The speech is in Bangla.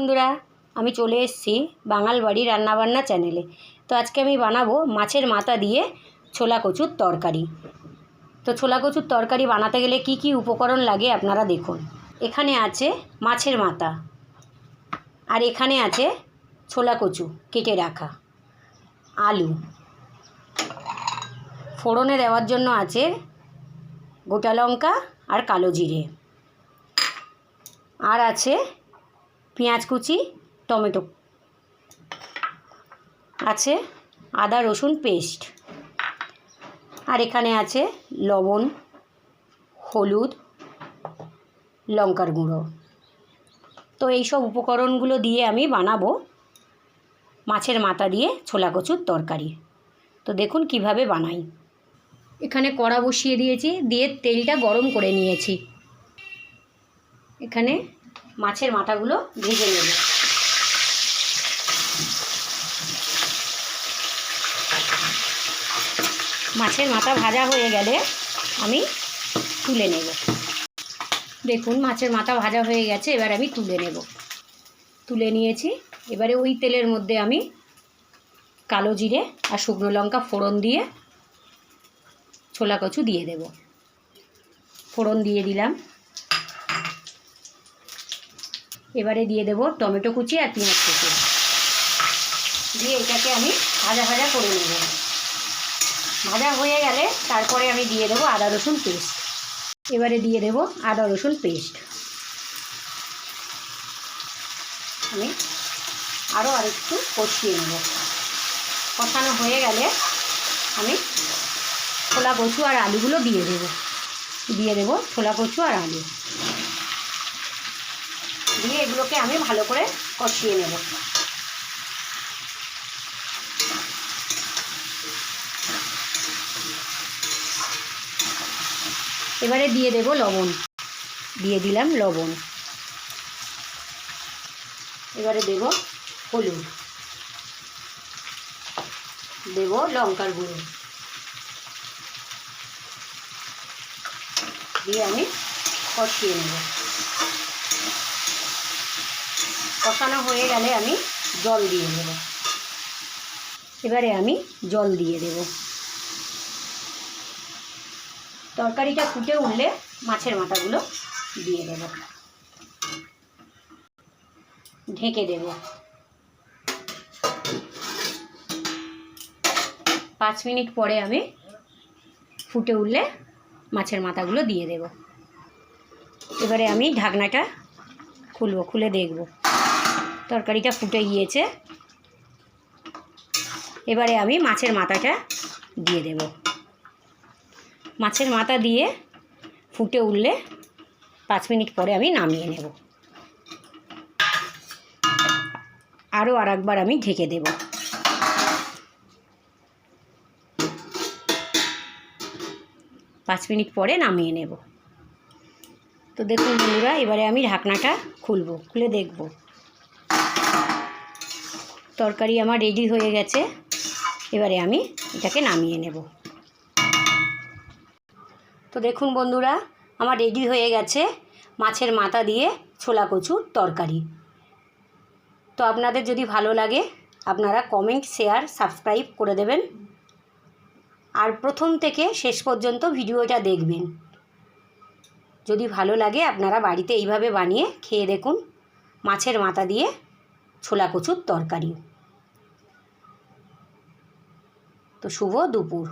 বন্ধুরা, আমি চলে এসেছি বাঙাল বাড়ি রান্নাবান্না চ্যানেলে। তো আজকে আমি বানাবো মাছের মাথা দিয়ে ছোলা কচুর তরকারি। তো ছোলা কচুর তরকারি বানাতে গেলে কি কি উপকরণ লাগে আপনারা দেখুন। এখানে আছে মাছের মাথা, আর এখানে আছে ছোলা কচু কেটে রাখা, আলু, ফোড়নে দেওয়ার জন্য আছে গোটা লঙ্কা আর কালো জিরে, আর আছে পেঁয়াজ কুচি, টমেটো, আছে আদা রসুন পেস্ট, আর এখানে আছে লবণ, হলুদ, লঙ্কার গুঁড়ো। তো এই সব উপকরণগুলো দিয়ে আমি বানাবো মাছের মাথা দিয়ে ছোলা কচুর তরকারি। তো দেখুন কিভাবে বানাই। এখানে কড়া বসিয়ে দিয়েছি, দিয়ে তেলটা গরম করে নিয়েছি। এখানে মাছের মাথাগুলো ভেজে নেব। মাছের মাথা ভাজা হয়ে গেলে আমি তুলে নেব। দেখুন মাছের মাথা ভাজা হয়ে গেছে, এবার আমি তুলে নেব। তুলে নিয়েছি। এবারে ওই তেলের মধ্যে আমি কালো জিরে আর শুকনো লঙ্কা ফোড়ন দিয়ে ছোলা কচু দিয়ে দেব। ফোড়ন দিয়ে দিলাম। এবারে দিয়ে দেব টমেটো কুচি আর পেঁয়াজ কুচি, দিয়ে এটাকে আমি ভাজা ভাজা করে নেব। ভাজা হয়ে গেলে তারপরে আমি দিয়ে দেবো আদা রসুন পেস্ট। এবারে দিয়ে দেব আদা রসুন পেস্ট। আমি আরও আরেকটু কষিয়ে নেব। কষানো হয়ে গেলে আমি ছোলা কচু আর আলুগুলো দিয়ে দেব ছোলা কচু আর আলু দিয়ে এগুলোকে আমি ভালো করে কষিয়ে নেব। এবারে দিয়ে দেব লবণ। দিয়ে দিলাম লবণ। এবারে দেব হলুদ, দেব লঙ্কার গুঁড়ো, দিয়ে আমি কষিয়ে নেব। কষানো হয়ে গেলে আমি জল দিয়ে দেব। এবারে আমি জল দিয়ে দেব। তরকারিটা ফুটে উঠলে মাছের মাথাগুলো দিয়ে দেব। ঢেকে দেব। 5 মিনিট পরে আমি ফুটে উঠলে মাছের মাথাগুলো দিয়ে দেব। এবারে আমি ঢাকনাটা খুলবো, খুলে দেখব তরকারিটা ফুটে গিয়েছে। এবারে আমি মাছের মাথাটা দিয়ে দেব। মাছের মাথা দিয়ে ফুটে উঠলে 5 মিনিট পরে আমি নামিয়ে নেব। আরও আরেকবার আমি ঢেকে দেব। পাঁচ মিনিট পরে নামিয়ে নেব। তো দেখুন বন্ধুরা, এবারে আমি ঢাকনাটা খুলবো, খুলে দেখব তরকারি আমার রেডি হয়ে গেছে। এবারে আমি এটাকে নামিয়ে নেব। তো দেখুন বন্ধুরা, আমার রেডি হয়ে গেছে মাছের মাথা দিয়ে ছোলা কচুর তরকারি। তো আপনাদের যদি ভালো লাগে আপনারা কমেন্ট, শেয়ার, সাবস্ক্রাইব করে দেবেন, আর প্রথম থেকে শেষ পর্যন্ত ভিডিওটা দেখবেন। যদি ভালো লাগে আপনারা বাড়িতে এইভাবে বানিয়ে খেয়ে দেখুন মাছের মাথা দিয়ে ছোলা কচুর তরকারি। তো শুভ দুপুর।